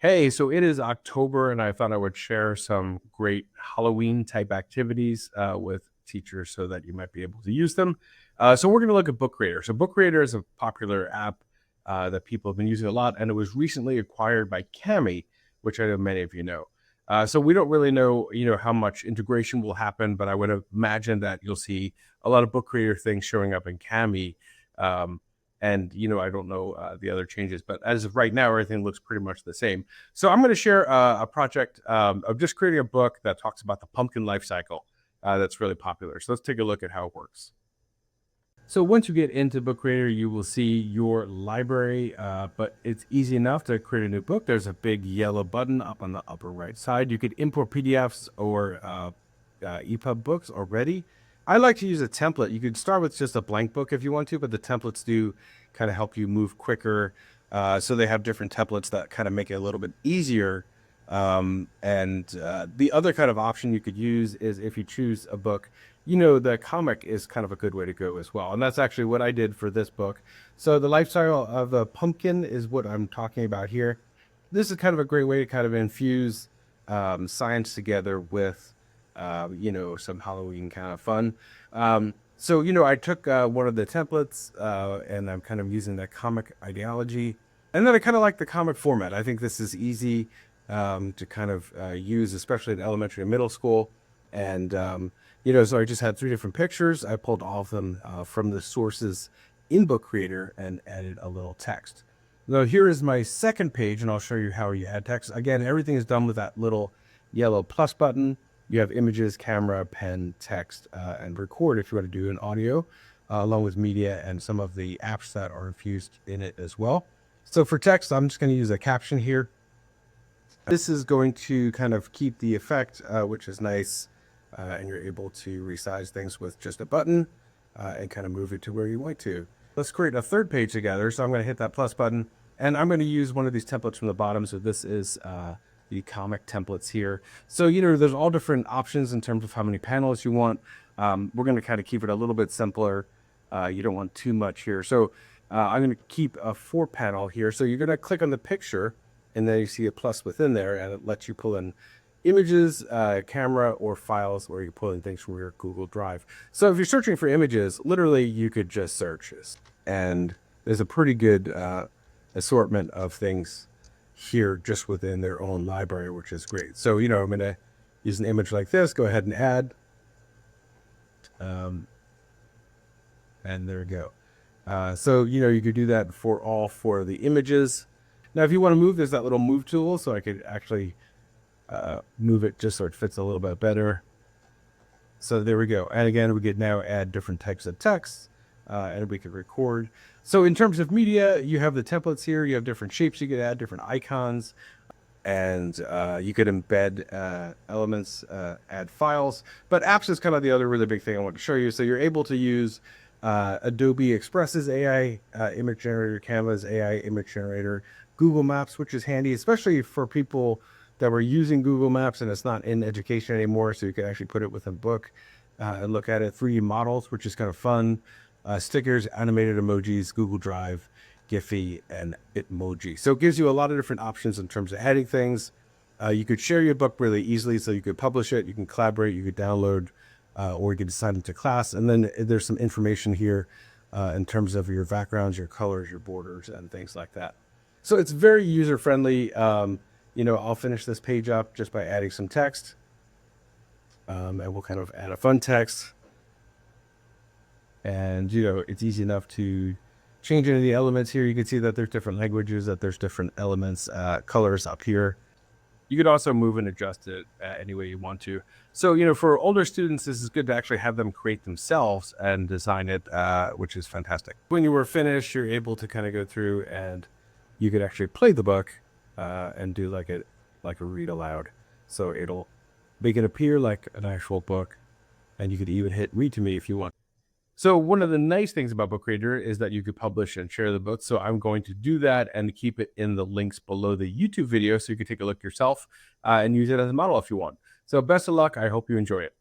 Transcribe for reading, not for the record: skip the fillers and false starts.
Hey, so it is October, and I thought I would share some great Halloween type activities with teachers so that you might be able to use them. So we're going to look at Book Creator. So Book Creator is a popular app that people have been using a lot, and it was recently acquired by Cami, which I know many of you know. So we don't really know, how much integration will happen, but I would imagine that you'll see a lot of Book Creator things showing up in Cami. Um, and I don't know the other changes, but as of right now, everything looks pretty much the same. So I'm going to share a project of just creating a book that talks about the pumpkin life cycle that's really popular. So let's take a look at how it works. So once you get into Book Creator, you will see your library, but it's easy enough to create a new book. There's a big yellow button up on the upper right side. You could import PDFs or EPUB books already. I like to use a template. You could start with just a blank book if you want to, but the templates do kind of help you move quicker. So they have different templates that kind of make it a little bit easier. And the other kind of option you could use is if you choose a book, the comic is kind of a good way to go as well. And that's actually what I did for this book. So the lifestyle of a pumpkin is what I'm talking about here. This is kind of a great way to kind of infuse science together with, some Halloween kind of fun. So I took one of the templates and I'm kind of using that comic ideology. And then I kind of like the comic format. I think this is easy to kind of use, especially in elementary and middle school. And, so I just had 3 different pictures. I pulled all of them from the sources in Book Creator and added a little text. Now here is my second page, and I'll show you how you add text. Again, everything is done with that little yellow plus button. You have images, camera, pen, text, and record if you want to do an audio, along with media and some of the apps that are infused in it as well. So for text, I'm just going to use a caption here. This is going to kind of keep the effect, which is nice, and you're able to resize things with just a button and kind of move it to where you want to. Let's create a third page together. So I'm going to hit that plus button, and I'm going to use one of these templates from the bottom. So this is the comic templates here. So, there's all different options in terms of how many panels you want. We're going to kind of keep it a little bit simpler. You don't want too much here. So I'm going to keep a 4 panel here. So you're going to click on the picture, and then you see a plus within there, and it lets you pull in images, camera, or files, or you pull in things from your Google Drive. So if you're searching for images, literally you could just search this. And there's a pretty good assortment of things here just within their own library, which is great. So, I'm going to use an image like this, go ahead and add. And there we go. So, you could do that for all 4 of the images. Now, if you want to move, there's that little move tool, so I could actually move it just so it fits a little bit better. So there we go. And again, we could now add different types of text, and we could record. So in terms of media, you have the templates here. You have different shapes you could add, different icons, and you could embed elements, add files. But apps is kind of the other really big thing I want to show you. So you're able to use Adobe Express's AI image generator, Canva's AI image generator, Google Maps, which is handy, especially for people that were using Google Maps and it's not in education anymore. So you can actually put it with a book and look at it. 3D models, which is kind of fun. Stickers, animated emojis, Google Drive, Giphy, and Bitmoji. So it gives you a lot of different options in terms of adding things. You could share your book really easily. So you could publish it, you can collaborate, you could download, or you could assign it to class. And then there's some information here in terms of your backgrounds, your colors, your borders, and things like that. So it's very user-friendly. I'll finish this page up just by adding some text. And we'll kind of add a fun text. And, it's easy enough to change any of the elements here. You can see that there's different languages, that there's different elements, colors up here. You could also move and adjust it any way you want to. So, for older students, this is good to actually have them create themselves and design it, which is fantastic. When you were finished, you're able to kind of go through and you could actually play the book and do like a read aloud. So it'll make it appear like an actual book, and you could even hit read to me if you want. So one of the nice things about Book Creator is that you could publish and share the book. So I'm going to do that and keep it in the links below the YouTube video so you can take a look yourself and use it as a model if you want. So best of luck. I hope you enjoy it.